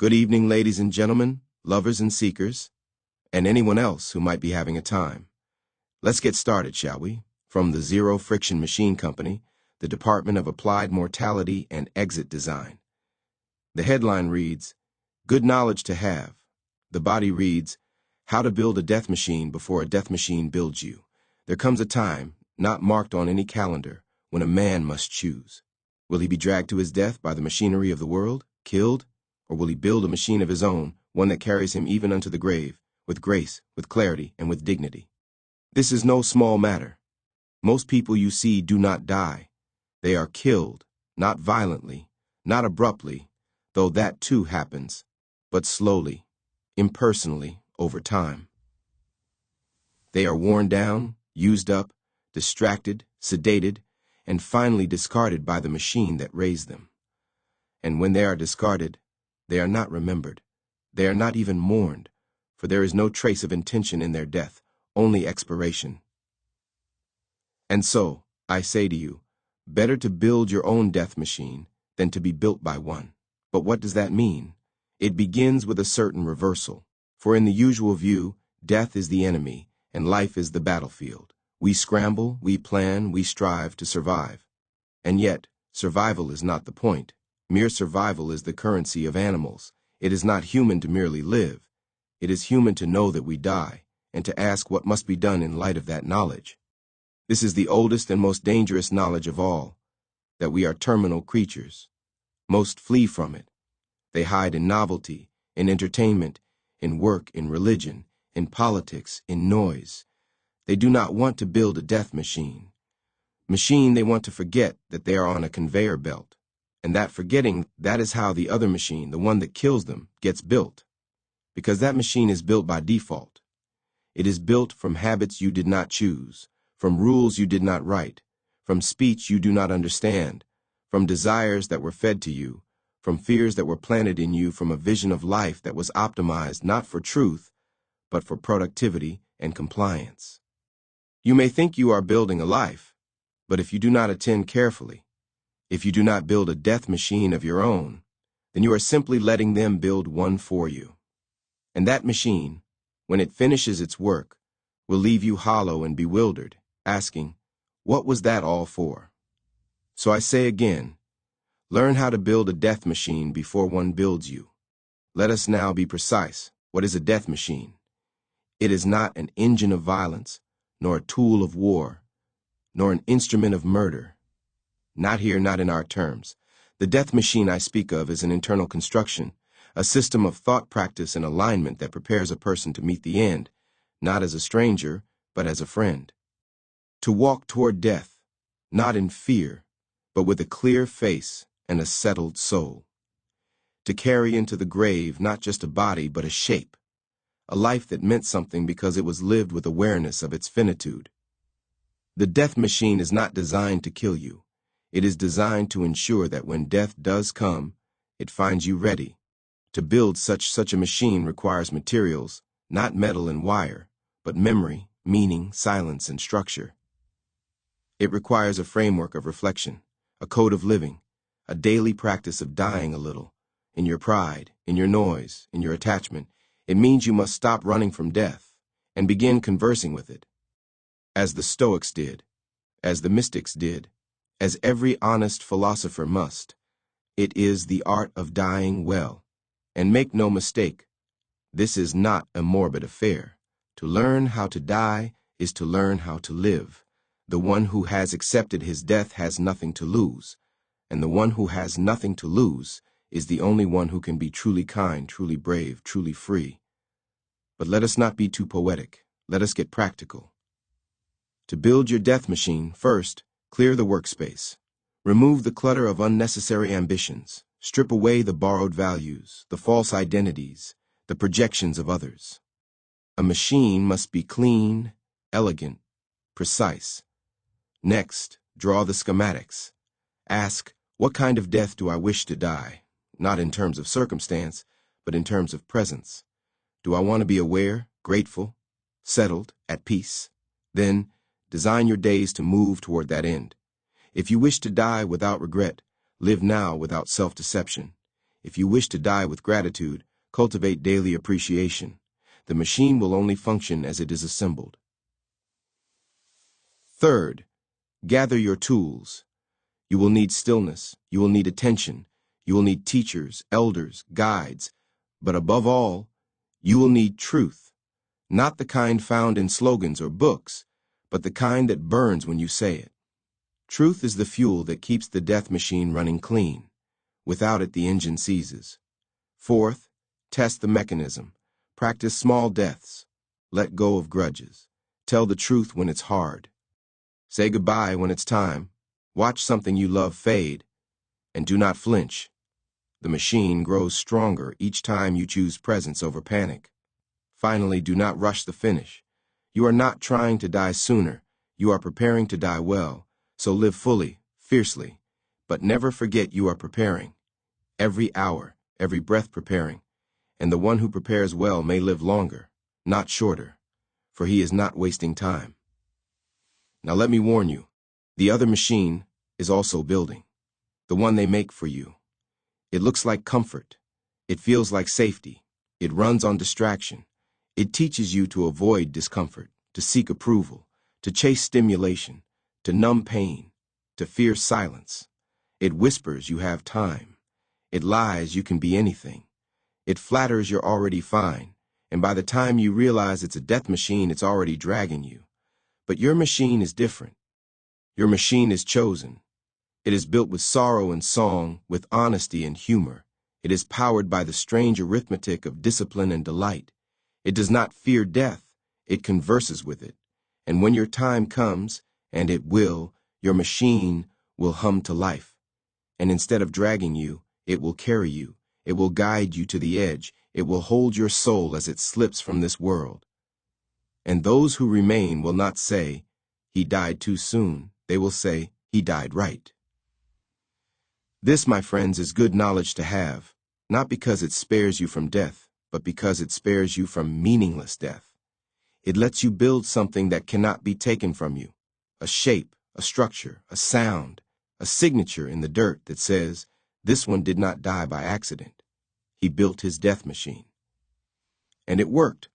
Good evening, ladies and gentlemen, lovers and seekers, and anyone else who might be having a time. Let's get started, shall we? From the Zero Friction Machine Company, the Department of Applied Mortality and Exit Design. The headline reads, Good Knowledge to Have. The body reads, How to Build a Death Machine Before a Death Machine Builds You. There comes a time, not marked on any calendar, when a man must choose. Will he be dragged to his death by the machinery of the world, killed? Or will he build a machine of his own, one that carries him even unto the grave, with grace, with clarity, and with dignity? This is no small matter. Most people you see do not die. They are killed, not violently, not abruptly, though that too happens, but slowly, impersonally, over time. They are worn down, used up, distracted, sedated, and finally discarded by the machine that raised them. And when they are discarded, they are not remembered. They are not even mourned, for there is no trace of intention in their death, only expiration. And so, I say to you, better to build your own death machine than to be built by one. But what does that mean? It begins with a certain reversal, for in the usual view, death is the enemy, and life is the battlefield. We scramble, we plan, we strive to survive. And yet, survival is not the point. Mere survival is the currency of animals. It is not human to merely live. It is human to know that we die, and to ask what must be done in light of that knowledge. This is the oldest and most dangerous knowledge of all, that we are terminal creatures. Most flee from it. They hide in novelty, in entertainment, in work, in religion, in politics, in noise. They do not want to build a death machine. They want to forget that they are on a conveyor belt. And that forgetting, that is how the other machine, the one that kills them, gets built. Because that machine is built by default. It is built from habits you did not choose, from rules you did not write, from speech you do not understand, from desires that were fed to you, from fears that were planted in you, from a vision of life that was optimized not for truth, but for productivity and compliance. You may think you are building a life, but if you do not attend carefully, if you do not build a death machine of your own, then you are simply letting them build one for you. And that machine, when it finishes its work, will leave you hollow and bewildered, asking, what was that all for? So I say again, learn how to build a death machine before one builds you. Let us now be precise. What is a death machine? It is not an engine of violence, nor a tool of war, nor an instrument of murder. Not here, not in our terms. The death machine I speak of is an internal construction, a system of thought, practice, and alignment that prepares a person to meet the end, not as a stranger, but as a friend. To walk toward death, not in fear, but with a clear face and a settled soul. To carry into the grave not just a body, but a shape, a life that meant something because it was lived with awareness of its finitude. The death machine is not designed to kill you. It is designed to ensure that when death does come, it finds you ready. To build such a machine requires materials, not metal and wire, but memory, meaning, silence, and structure. It requires a framework of reflection, a code of living, a daily practice of dying a little, in your pride, in your noise, in your attachment. It means you must stop running from death and begin conversing with it. As the Stoics did, as the mystics did, as every honest philosopher must. It is the art of dying well. And make no mistake, this is not a morbid affair. To learn how to die is to learn how to live. The one who has accepted his death has nothing to lose, and the one who has nothing to lose is the only one who can be truly kind, truly brave, truly free. But let us not be too poetic. Let us get practical. To build your death machine, first, clear the workspace. Remove the clutter of unnecessary ambitions. Strip away the borrowed values, the false identities, the projections of others. A machine must be clean, elegant, precise. Next, draw the schematics. Ask, what kind of death do I wish to die? Not in terms of circumstance, but in terms of presence. Do I want to be aware, grateful, settled, at peace? Then, design your days to move toward that end. If you wish to die without regret, live now without self-deception. If you wish to die with gratitude, cultivate daily appreciation. The machine will only function as it is assembled. Third, gather your tools. You will need stillness, you will need attention, you will need teachers, elders, guides, but above all, you will need truth. Not the kind found in slogans or books, but the kind that burns when you say it. Truth is the fuel that keeps the death machine running clean. Without it, the engine seizes. Fourth, test the mechanism. Practice small deaths. Let go of grudges. Tell the truth when it's hard. Say goodbye when it's time. Watch something you love fade. And do not flinch. The machine grows stronger each time you choose presence over panic. Finally, do not rush the finish. You are not trying to die sooner. You are preparing to die well. So live fully, fiercely, but never forget you are preparing. Every hour, every breath preparing. And the one who prepares well may live longer, not shorter, for he is not wasting time. Now let me warn you, the other machine is also building, the one they make for you. It looks like comfort. It feels like safety. It runs on distraction. It teaches you to avoid discomfort, to seek approval, to chase stimulation, to numb pain, to fear silence. It whispers you have time. It lies you can be anything. It flatters you're already fine, and by the time you realize it's a death machine, it's already dragging you. But your machine is different. Your machine is chosen. It is built with sorrow and song, with honesty and humor. It is powered by the strange arithmetic of discipline and delight. It does not fear death. It converses with it. And when your time comes, and it will, your machine will hum to life. And instead of dragging you, it will carry you. It will guide you to the edge. It will hold your soul as it slips from this world. And those who remain will not say, "He died too soon." They will say, "He died right." This, my friends, is good knowledge to have, not because it spares you from death, but because it spares you from meaningless death. It lets you build something that cannot be taken from you, a shape, a structure, a sound, a signature in the dirt that says, this one did not die by accident. He built his death machine. And it worked.